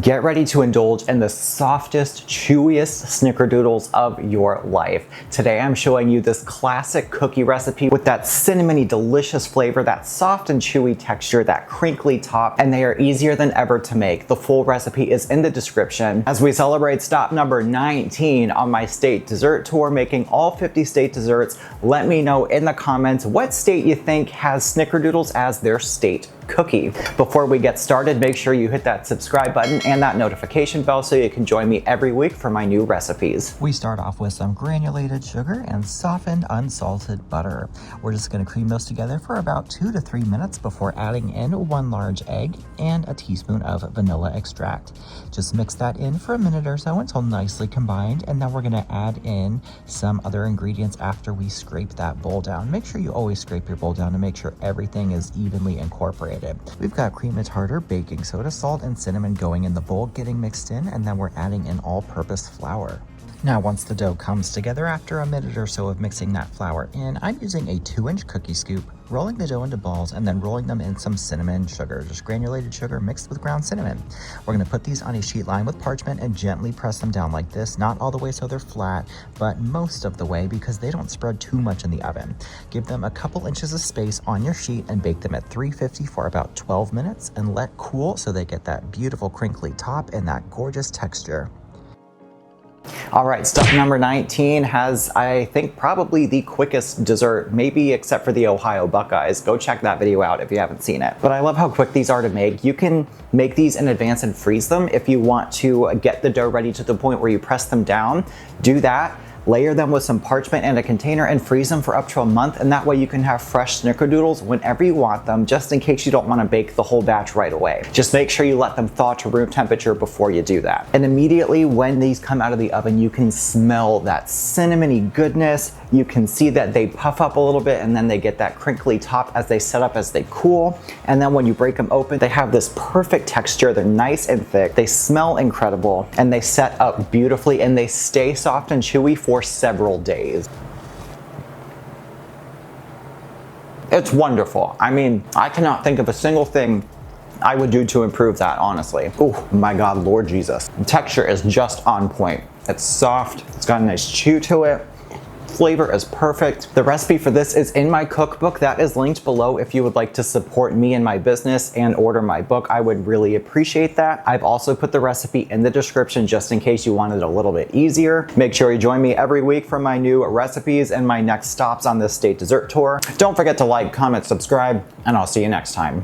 Get ready to indulge in the softest, chewiest snickerdoodles of your life. Today I'm showing you this classic cookie recipe with that cinnamony delicious flavor, that soft and chewy texture, that crinkly top, and they are easier than ever to make. The full recipe is in the description. As we celebrate stop number 19 on my state dessert tour, making all 50 state desserts, let me know in the comments what state you think has snickerdoodles as their state cookie. Before we get started, make sure you hit that subscribe button and that notification bell so you can join me every week for my new recipes. We start off with some granulated sugar and softened unsalted butter. We're just going to cream those together for about 2 to 3 minutes before adding in 1 large egg and a teaspoon of vanilla extract. Just mix that in for a minute or so until nicely combined, and then we're going to add in some other ingredients after we scrape that bowl down. Make sure you always scrape your bowl down to make sure everything is evenly incorporated. We've got cream of tartar, baking soda, salt, and cinnamon going in the bowl, getting mixed in, and then we're adding in all-purpose flour. Now, once the dough comes together after a minute or so of mixing that flour in, I'm using a 2-inch cookie scoop, rolling the dough into balls, and then rolling them in some cinnamon sugar, just granulated sugar mixed with ground cinnamon. We're gonna put these on a sheet lined with parchment and gently press them down like this, not all the way so they're flat, but most of the way because they don't spread too much in the oven. Give them a couple inches of space on your sheet and bake them at 350 for about 12 minutes and let cool so they get that beautiful crinkly top and that gorgeous texture. All right, step number 19 has, I think, probably the quickest dessert, maybe except for the Ohio Buckeyes. Go check that video out if you haven't seen it. But I love how quick these are to make. You can make these in advance and freeze them if you want to get the dough ready to the point where you press them down. Do that. Layer them with some parchment and a container and freeze them for up to a month, and that way you can have fresh snickerdoodles whenever you want them, just in case you don't want to bake the whole batch right away. Just make sure you let them thaw to room temperature before you do that. And immediately when these come out of the oven, you can smell that cinnamony goodness. You can see that they puff up a little bit and then they get that crinkly top as they set up as they cool. And then when you break them open, they have this perfect texture. They're nice and thick. They smell incredible and they set up beautifully and they stay soft and chewy for several days. It's wonderful. I mean, I cannot think of a single thing I would do to improve that, honestly. Oh my God, Lord Jesus. The texture is just on point. It's soft, it's got a nice chew to it. Flavor is perfect. The recipe for this is in my cookbook. That is linked below if you would like to support me and my business and order my book. I would really appreciate that. I've also put the recipe in the description just in case you want it a little bit easier. Make sure you join me every week for my new recipes and my next stops on this state dessert tour. Don't forget to like, comment, subscribe, and I'll see you next time.